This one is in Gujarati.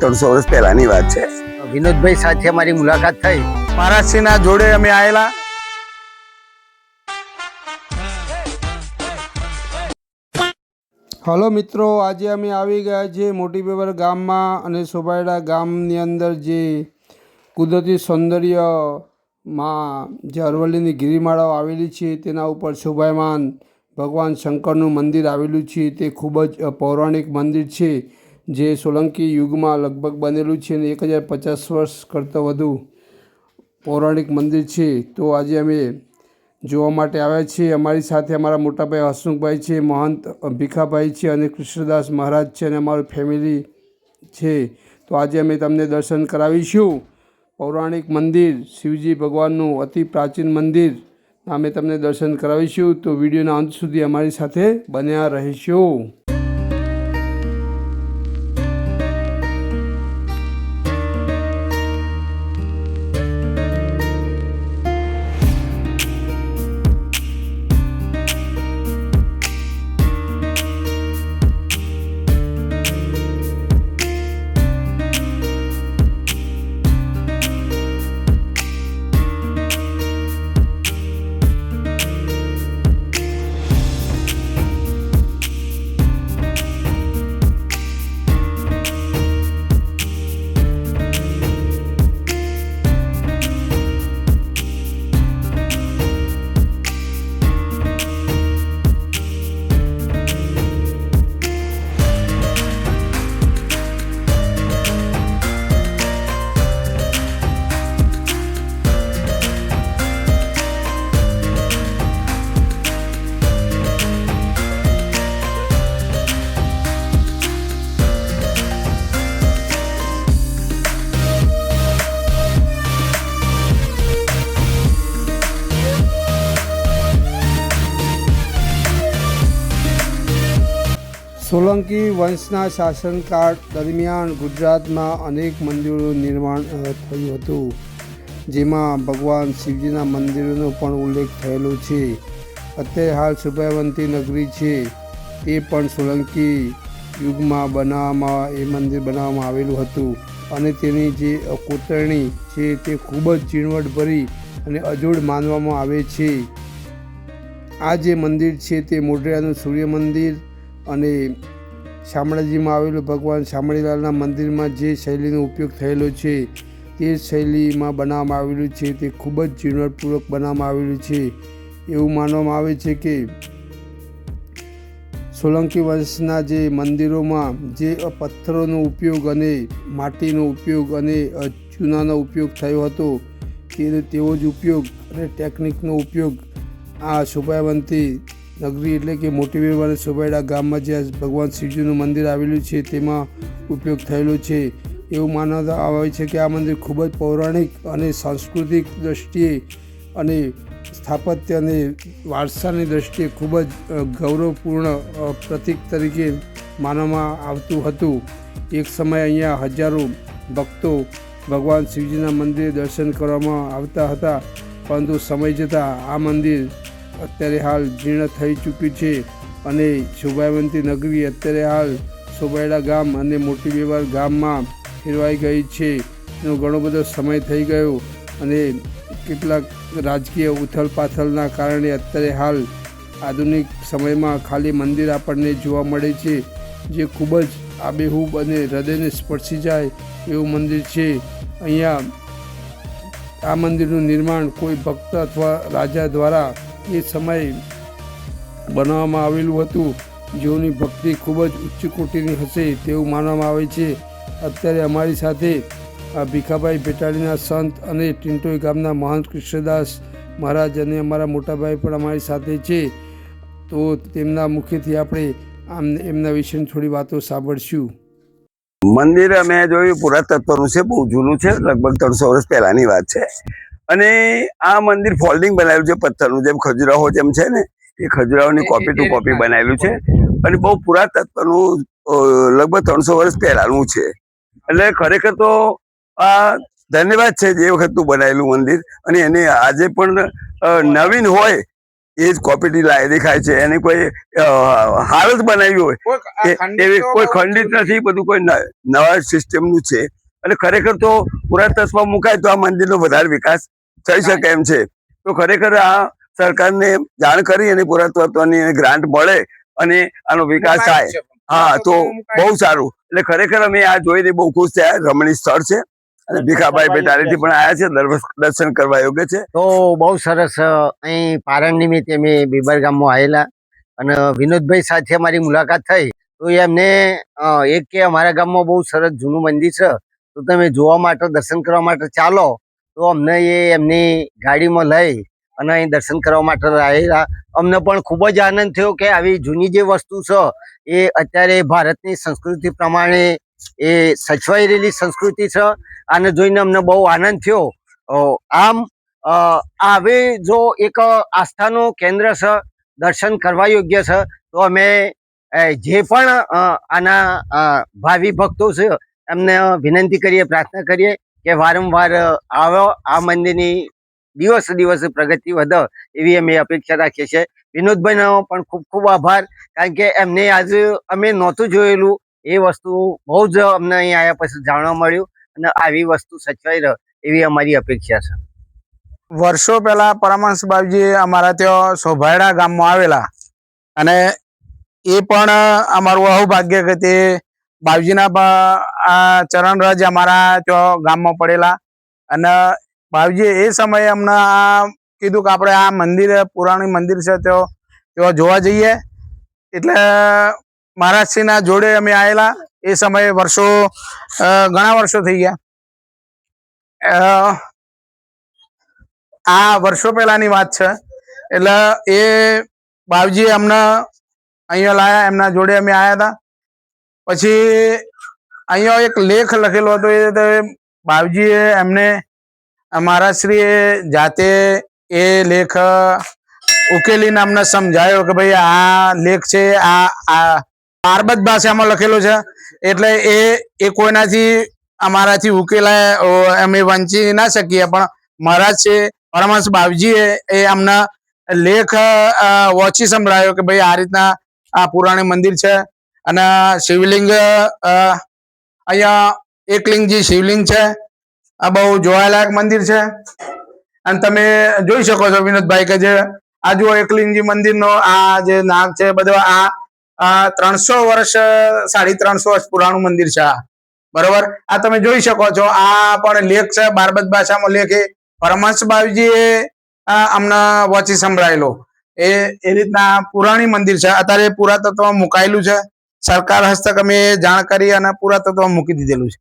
300 વર્ષ પહેલાની વાત છે। વિનોદભાઈ સાથે અમારી મુલાકાત થઈ। મહારાજસિંહના જોડે અમે આવેલા। હલો મિત્રો, આજે અમે આવી ગયા છીએ મોટી બેબર ગામમાં અને સોબાયડા ગામની અંદર જે કુદરતી સૌંદર્યમાં જે અરવલ્લીની ગિરિમાળાઓ આવેલી છે તેના ઉપર શોભાયમાન ભગવાન શંકરનું મંદિર આવેલું છે। તે ખૂબ જ પૌરાણિક મંદિર છે જે સોલંકી યુગમાં લગભગ બનેલું છે અને 1050 વર્ષ કરતાં વધુ પૌરાણિક મંદિર છે। તો આજે અમે જોવા માટે આવ્યા છીએ। અમારી સાથે અમારા મોટાભાઈ હસમુખભાઈ છે, મહંત ભીખાભાઈ છે અને કૃષ્ણદાસ મહારાજ છે અને અમારું ફેમિલી છે। તો આજે અમે તમને દર્શન કરાવીશું પૌરાણિક મંદિર, શિવજી ભગવાનનું અતિ પ્રાચીન મંદિર અમે તમને દર્શન કરાવીશું। તો વિડીયોના અંત સુધી અમારી સાથે બન્યા રહેશો। સોલંકી વંશના શાસનકાળ દરમિયાન ગુજરાતમાં અનેક મંદિરોનું નિર્માણ થયું હતું, જેમાં ભગવાન શિવજીના મંદિરોનો પણ ઉલ્લેખ થયેલો છે। અત્યારે હાલ સુભાયવંતી નગરી છે તે પણ સોલંકી યુગમાં એ મંદિર બનાવવામાં આવેલું હતું અને તેની જે કોતરણી છે તે ખૂબ જ ઝીણવટભરી અને અજોડ માનવામાં આવે છે। આ જે મંદિર છે તે મોઢેરાનું સૂર્ય મંદિર અને શામળાજીમાં આવેલું ભગવાન શામળીલાલના મંદિરમાં જે શૈલીનો ઉપયોગ થયેલો છે તે શૈલીમાં બનાવવામાં આવેલું છે। તે ખૂબ જ ઝીણવટપૂર્વક બનાવવામાં આવેલું છે। એવું માનવામાં આવે છે કે સોલંકી વંશના જે મંદિરોમાં જે પથ્થરોનો ઉપયોગ અને માટીનો ઉપયોગ અને ચૂનાનો ઉપયોગ થયો હતો તેવો જ ઉપયોગ અને ટેકનિકનો ઉપયોગ આ શોભાયવંતી નગરી એટલે કે મોટી બેબર અને સોબાયડા ગામમાં જે ભગવાન શિવજીનું મંદિર આવેલું છે તેમાં ઉપયોગ થયેલો છે। એવું માનવામાં આવે છે કે આ મંદિર ખૂબ જ પૌરાણિક અને સાંસ્કૃતિક દૃષ્ટિએ અને સ્થાપત્ય અને વારસાની દૃષ્ટિએ ખૂબ જ ગૌરવપૂર્ણ પ્રતીક તરીકે માનવામાં આવતું હતું। એક સમયે અહીંયા હજારો ભક્તો ભગવાન શિવજીના મંદિરે દર્શન કરવામાં આવતા હતા, પરંતુ સમય જતાં આ મંદિર અત્યારે હાલ જીર્ણ થઈ ચૂક્યું છે અને શોભાયવંતી નગરી અત્યારે હાલ સોબાયડા ગામ અને મોટી બેબર ગામમાં ફેરવાઈ ગઈ છે। એનો ઘણો બધો સમય થઈ ગયો અને કેટલાક રાજકીય ઉથલપાથલના કારણે અત્યારે હાલ આધુનિક સમયમાં ખાલી મંદિર આપણને જોવા મળે છે, જે ખૂબ જ આબેહૂબ અને હૃદયને સ્પર્શી જાય એવું મંદિર છે। અહીંયા આ મંદિરનું નિર્માણ કોઈ ભક્ત અથવા રાજા દ્વારા એ સમયે બનાવવામાં આવેલું હતું, જેઓની ભક્તિ ખૂબ જ ઉચ્ચ કોટીની હશે તેવું માનવામાં આવે છે। અત્યારે અમારી સાથે ભીખાભાઈ ભેટાડીના સંત અને ટિન્ટોઈ ગામના મહંત કૃષ્ણદાસ મહારાજ અને અમારા મોટાભાઈ પણ અમારી સાથે છે। તો તેમના મુખેથી આપણે એમના વિશેની થોડી વાતો સાંભળશું। મંદિર અમે જોયું પુરાતત્વનું છે, બહુ જૂનું છે, લગભગ 300 વર્ષ પહેલાની વાત છે। અને આ મંદિર ફોલ્ડિંગ બનાવેલું છે પથ્થરનું, જેમ ખજુરાહો જેમ છે ને એ ખજુરાહોની કોપી ટુ કોપી બનાવેલું છે અને બહુ પુરાતત્વનું લગભગ 300 વર્ષ પહેલાનું છે। એટલે ખરેખર તો આ ધન્યવાદ છે જે વખતનું બનાવેલું મંદિર અને એને આજે પણ નવીન હોય એ જ કોપીટી દેખાય છે. એની કોઈ હાલત બનાવી હોય એવી કોઈ ખંડિત નથી. બધું કોઈ નવા સિસ્ટમનું છે. અને ખરેખર તો પુરાતત્વમાં મુકાય તો આ મંદિરનો વધારે વિકાસ થઈ શકે એમ છે. તો ખરેખર આ સરકારને જાણ કરી અને પુરાતત્વની ગ્રાન્ટ મળે અને આનો વિકાસ થાય, હા, તો બહુ સારું. એટલે ખરેખર અમે આ જોઈને બહુ ખુશ થયા. રમણીય સ્થળ છે અને ભીખાભાઈ બેટારીથી પણ આવ્યા છે, દર્શન કરવા યોગ્ય છે. તો બહુ સરસ. અહીં પારણ નિમિત્તે અમે બીબર ગામમાં આવેલા અને વિનોદભાઈ સાથે અમારી મુલાકાત થઈ. તો એમને એક કે અમારા ગામમાં બહુ સરસ જૂનું મંદિર છે, તો તમે જોવા માટે દર્શન કરવા માટે ચાલો. તો અમને એમની ગાડીમાં લઈ અને અહીં દર્શન કરવા માટે આવેલા. અમને પણ ખૂબ જ આનંદ થયો કે આવી જૂની જે વસ્તુ છે એ અત્યારે ભારતની સંસ્કૃતિ પ્રમાણે એ સચવાઈ રહેલી સંસ્કૃતિ છે. આને જોઈને અમને બહુ આનંદ થયો. આમ આવે જો એક આસ્થાનું કેન્દ્ર છે, દર્શન કરવા યોગ્ય છે, તો અમે જે પણ આના ભાવિ ભક્તો છે એમને વિનંતી કરીએ, પ્રાર્થના કરીએ કે વારંવાર આવો, આ મંદિરની દિવસે દિવસે પ્રગતિ વધે એવી અમે અપેક્ષા રાખીએ છીએ. વિનોદભાઈનો પણ ખૂબ ખૂબ આભાર, કારણ કે એમને આજે અમે નહોતું જોયેલું એ વસ્તુ બહુ જ અમને અહીં આવ્યા પછી જાણવા મળ્યું અને આવી વસ્તુ સચવાઈ રહે એવી અમારી અપેક્ષા છે. વર્ષો પહેલા પરમહંસ બાપજી અમારા ત્યાં સોભાયડા ગામમાં આવેલા અને એ પણ અમારું અહોભાગ્ય કે તે બાપજીના આ ચરણ રજ અમારા ત્યાં ગામમાં પડેલા. અને બાપજીએ એ સમયે અમને આ કીધું કે આપણે આ મંદિર પુરાણી મંદિર છે ત્યાં જોવા જઈએ. એટલે મહારાજશ્રીના જોડે અમે આવેલા. એ સમયે ઘણા વર્ષો થઈ ગયા. આ વર્ષો પહેલાની વાત છે. એટલે એ બાપજી અમને અહીંયા લાયા, એમના જોડે અમે આવ્યા હતા. પછી અહીંયા એક લેખ લખેલો હતો. એ બાપજીએ એમને મહારાજશ્રીએ જાતે એ લેખ ઉકેલીને અમને સમજાયો કે ભાઈ આ લેખ છે, આ પારબત ભાષામાં લખેલો છે. એટલે એ કોઈનાથી અમારાથી ઉકેલાય અમે વંચી ના શકીએ. પણ મહારાજ છે પરમહંસ બાપજીએ એ અમને લેખ વાંચી સંભળાયો કે ભાઈ આ રીતના આ પુરાણી મંદિર છે. અને શિવલિંગ અહીંયા એકલિંગજી શિવલિંગ છે. આ બહુ જોવાલાયક મંદિર છે. અને તમે જોઈ શકો છો વિનોદભાઈ કે જે આ જુઓ એકલિંગજી મંદિરનો આ જે નામ છે બધો આ 300 વર્ષ 350 વર્ષ પુરાણું મંદિર છે આ, બરોબર. આ તમે જોઈ શકો છો. આ પણ લેખ છે, બારબત ભાષામાં લેખ. એ પરમહંસ બાપજીએ અમને વાંચી સંભળાયેલો. એ રીતના પુરાણી મંદિર છે. અત્યારે પુરાતત્વમાં મુકાયેલું છે. સરકાર હસ્તક અમે જાણ કરી અને પુરાતત્વમાં મૂકી દીધેલું છે.